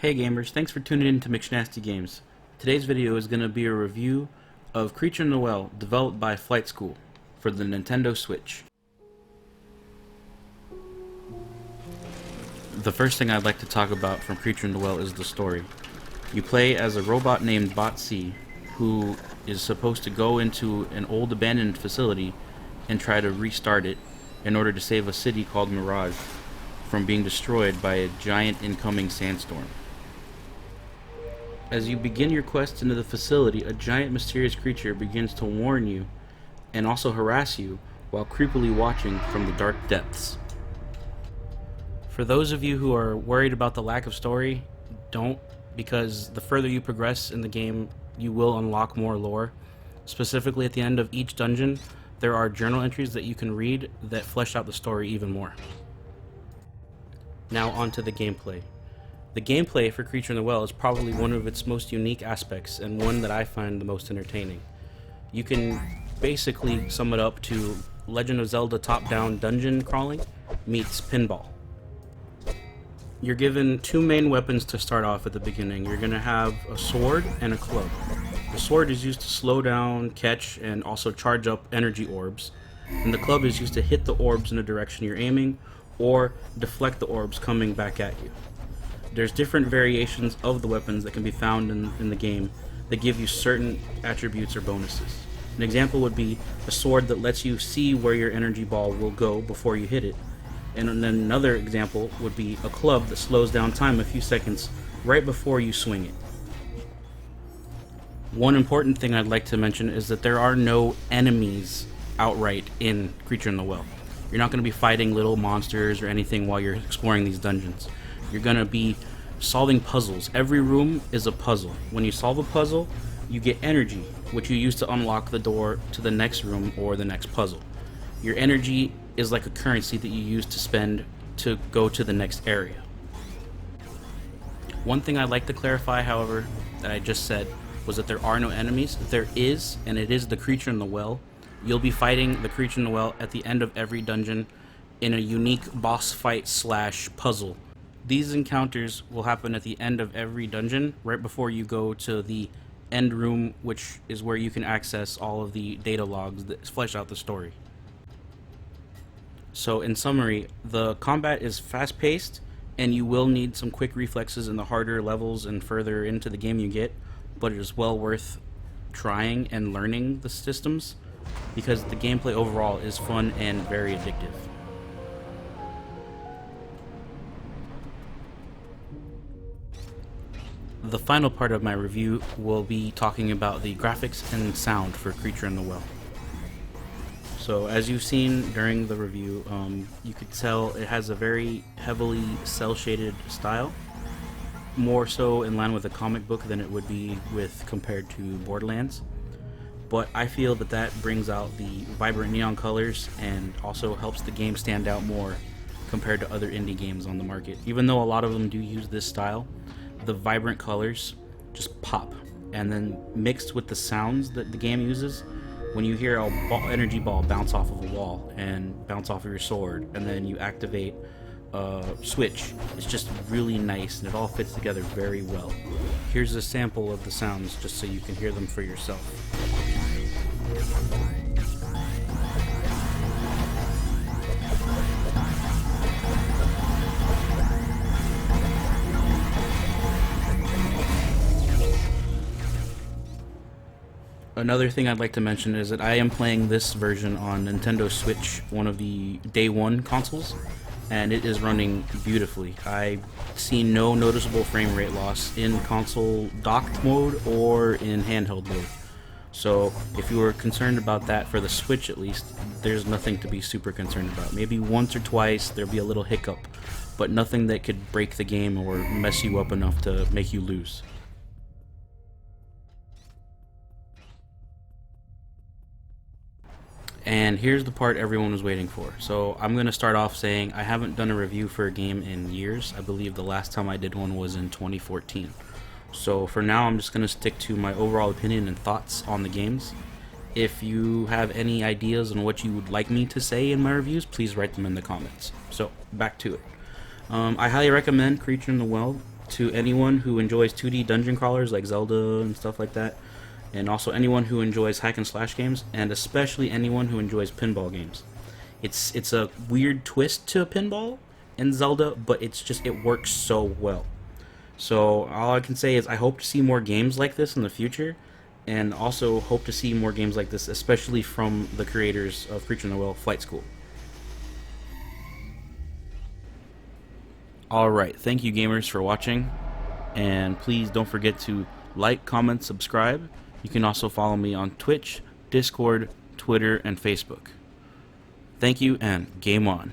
Hey gamers, thanks for tuning in to McShnasty Games. Today's video is going to be a review of Creature in the Well, developed by Flight School for the Nintendo Switch. The first thing I'd like to talk about from Creature in the Well is the story. You play as a robot named Bot C, who is supposed to go into an old abandoned facility and try to restart it in order to save a city called Mirage from being destroyed by a giant incoming sandstorm. As you begin your quest into the facility, a giant mysterious creature begins to warn you and also harass you while creepily watching from the dark depths. For those of you who are worried about the lack of story, don't, because the further you progress in the game, you will unlock more lore. Specifically at the end of each dungeon, there are journal entries that you can read that flesh out the story even more. Now onto the gameplay. The gameplay for Creature in the Well is probably one of its most unique aspects and one that I find the most entertaining. You can basically sum it up to Legend of Zelda top-down dungeon crawling meets pinball. You're given two main weapons to start off at the beginning. You're going to have a sword and a club. The sword is used to slow down, catch, and also charge up energy orbs. And the club is used to hit the orbs in the direction you're aiming or deflect the orbs coming back at you. There's different variations of the weapons that can be found in the game that give you certain attributes or bonuses. An example would be a sword that lets you see where your energy ball will go before you hit it. And then another example would be a club that slows down time a few seconds right before you swing it. One important thing I'd like to mention is that there are no enemies outright in Creature in the Well. You're not going to be fighting little monsters or anything while you're exploring these dungeons. You're going to be solving puzzles. Every room is a puzzle. When you solve a puzzle, you get energy, which you use to unlock the door to the next room or the next puzzle. Your energy is like a currency that you use to spend to go to the next area. One thing I'd like to clarify, however, that I just said was that there are no enemies. There is, and it is the Creature in the Well. You'll be fighting the Creature in the Well at the end of every dungeon in a unique boss fight / puzzle. These encounters will happen at the end of every dungeon, right before you go to the end room, which is where you can access all of the data logs that flesh out the story. So in summary, the combat is fast-paced, and you will need some quick reflexes in the harder levels and further into the game you get, but it is well worth trying and learning the systems, because the gameplay overall is fun and very addictive. The final part of my review will be talking about the graphics and sound for Creature in the Well. So as you've seen during the review, you could tell it has a very heavily cel-shaded style, more so in line with a comic book than it would be with compared to Borderlands. But I feel that that brings out the vibrant neon colors and also helps the game stand out more compared to other indie games on the market. Even though a lot of them do use this style, the vibrant colors just pop, and then mixed with the sounds that the game uses, when you hear a energy ball bounce off of a wall and bounce off of your sword, and then you activate a switch, it's just really nice, and it all fits together very well. Here's a sample of the sounds just so you can hear them for yourself. Another thing I'd like to mention is that I am playing this version on Nintendo Switch, one of the day one consoles, and it is running beautifully. I've seen no noticeable frame rate loss in console docked mode or in handheld mode. So if you were concerned about that for the Switch at least, there's nothing to be super concerned about. Maybe once or twice there'll be a little hiccup, but nothing that could break the game or mess you up enough to make you lose. And here's the part everyone was waiting for. So I'm going to start off saying I haven't done a review for a game in years. I believe the last time I did one was in 2014. So for now, I'm just going to stick to my overall opinion and thoughts on the games. If you have any ideas on what you would like me to say in my reviews, please write them in the comments. So back to it. I highly recommend Creature in the Well to anyone who enjoys 2D dungeon crawlers like Zelda and stuff like that, and also anyone who enjoys hack and slash games, and especially anyone who enjoys pinball games. It's a weird twist to pinball in Zelda, but it works so well. So all I can say is I hope to see more games like this in the future, and also hope to see more games like this, especially from the creators of Creature in the Well Flight School. Alright, thank you gamers for watching, and please don't forget to like, comment, subscribe. You can also follow me on Twitch, Discord, Twitter, and Facebook. Thank you, and game on.